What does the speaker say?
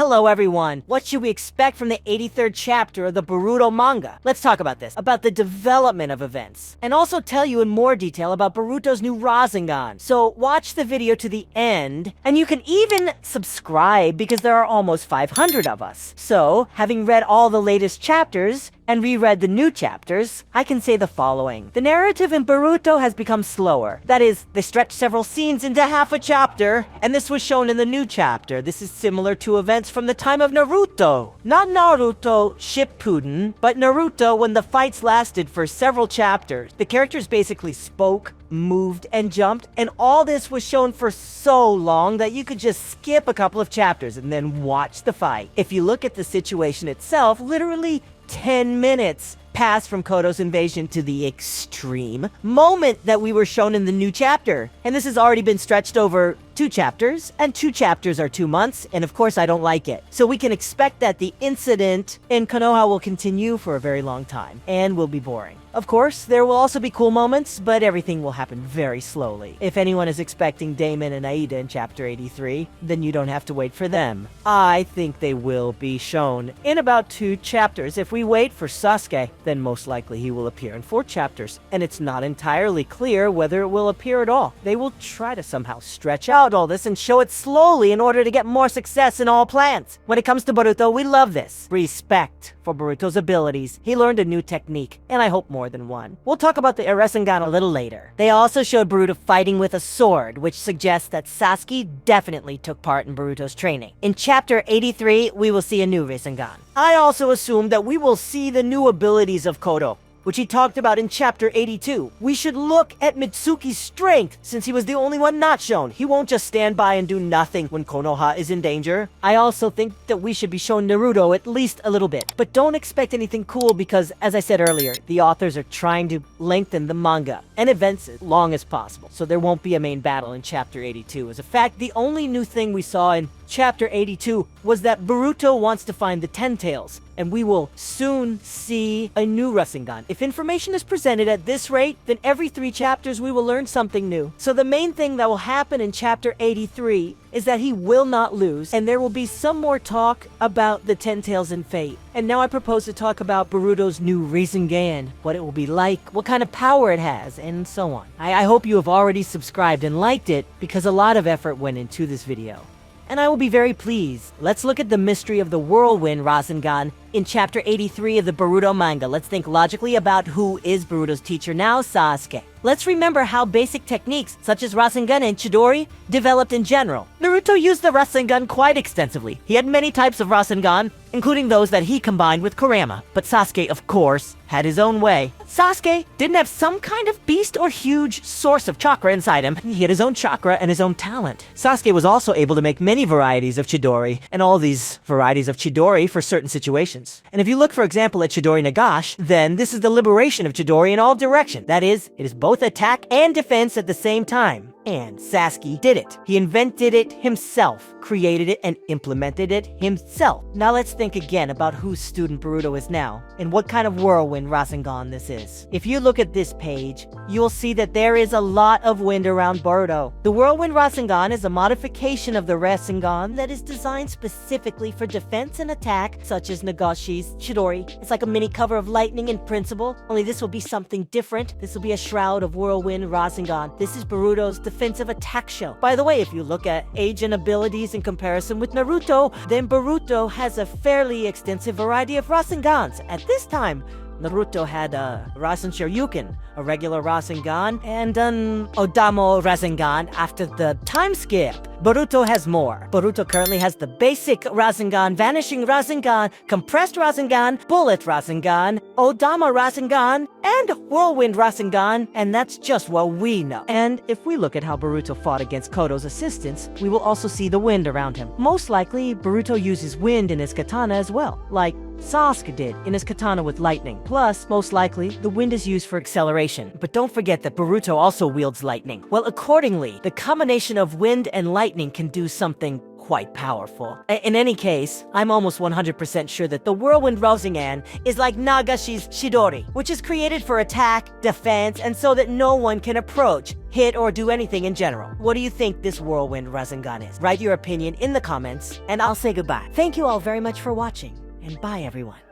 Hello everyone! What should we expect from the 83rd chapter of the Boruto manga? Let's talk about this, about the development of events, and also tell you in more detail about Boruto's new Rasengan. So watch the video to the end, and you can even subscribe because there are almost 500 of us. So, having read all the latest chapters, and reread the new chapters, I can say the following. The narrative in Boruto has become slower. That is, they stretched several scenes into half a chapter, and this was shown in the new chapter. This is similar to events from the time of Naruto. Not Naruto Shippuden, but Naruto when the fights lasted for several chapters. The characters basically spoke, moved, and jumped, and all this was shown for so long that you could just skip a couple of chapters and then watch the fight. If you look at the situation itself, literally 10 minutes passed from Koto's invasion to the extreme moment that we were shown in the new chapter. And this has already been stretched over 2 chapters, and 2 chapters are 2 months, and of course I don't like it. So we can expect that the incident in Konoha will continue for a very long time, and will be boring. Of course, there will also be cool moments, but everything will happen very slowly. If anyone is expecting Damon and Aida in chapter 83, then you don't have to wait for them. I think they will be shown in about 2 chapters. If we wait for Sasuke, then most likely he will appear in 4 chapters, and it's not entirely clear whether it will appear at all. They will try to somehow stretch out all this and show it slowly in order to get more success in all plans. When it comes to Boruto, we love this. Respect for Boruto's abilities. He learned a new technique, and I hope more than one. We'll talk about the Rasengan a little later. They also showed Boruto fighting with a sword, which suggests that Sasuke definitely took part in Boruto's training. In chapter 83, we will see a new Rasengan. I also assume that we will see the new abilities of Koto, which he talked about in chapter 82. We should look at Mitsuki's strength, since he was the only one not shown. He won't just stand by and do nothing when Konoha is in danger. I also think that we should be shown Naruto at least a little bit. But don't expect anything cool because, as I said earlier, the authors are trying to lengthen the manga and events as long as possible. So there won't be a main battle in chapter 82. As a fact, the only new thing we saw in chapter 82 was that Boruto wants to find the Ten Tails, and we will soon see a new Rasengan. If information is presented at this rate, then every 3 chapters we will learn something new. So the main thing that will happen in chapter 83 is that he will not lose, and there will be some more talk about the Ten Tails and Fate. And now I propose to talk about Boruto's new Rasengan, what it will be like, what kind of power it has, and so on. I hope you have already subscribed and liked it, because a lot of effort went into this video, and I will be very pleased. Let's look at the mystery of the Whirlwind Rasengan in chapter 83 of the Boruto manga. Let's think logically about who is Boruto's teacher now, Sasuke. Let's remember how basic techniques such as Rasengan and Chidori developed in general. Naruto used the Rasengan quite extensively. He had many types of Rasengan, including those that he combined with Kurama. But Sasuke, of course, had his own way. Sasuke didn't have some kind of beast or huge source of chakra inside him. He had his own chakra and his own talent. Sasuke was also able to make many varieties of Chidori, and all these varieties of Chidori for certain situations. And if you look, for example, at Chidori Nagash, then this is the liberation of Chidori in all directions. That is, it is both attack and defense at the same time. And Sasuke did it. He invented it himself, created it, and implemented it himself. Now let's think again about whose student Boruto is now, and what kind of whirlwind Rasengan this is. If you look at this page, you'll see that there is a lot of wind around Boruto. The whirlwind Rasengan is a modification of the Rasengan that is designed specifically for defense and attack, such as Nagashi's Chidori. It's like a mini cover of lightning in principle, only this will be something different. This will be a shroud of whirlwind Rasengan. This is Boruto's defensive attack shell. By the way, if you look at age and abilities in comparison with Naruto, then Boruto has a fairly extensive variety of Rasengans. At this time, Naruto had a Rasen Shoryuken, a regular Rasengan, and an Odamo Rasengan after the time skip. Boruto has more. Boruto currently has the basic Rasengan, Vanishing Rasengan, Compressed Rasengan, Bullet Rasengan, Odama Rasengan, and Whirlwind Rasengan, and that's just what we know. And if we look at how Boruto fought against Koto's assistants, we will also see the wind around him. Most likely, Boruto uses wind in his katana as well, like Sasuke did in his katana with lightning. Plus, most likely, the wind is used for acceleration. explanation, but don't forget that Boruto also wields lightning. Well, accordingly, the combination of wind and lightning can do something quite powerful. In any case, I'm almost 100% sure that the Whirlwind Rasengan is like Nagashi's Chidori, which is created for attack, defense, and so that no one can approach, hit, or do anything in general. What do you think this Whirlwind Rasengan is? Write your opinion in the comments, and I'll say goodbye. Thank you all very much for watching, and bye everyone.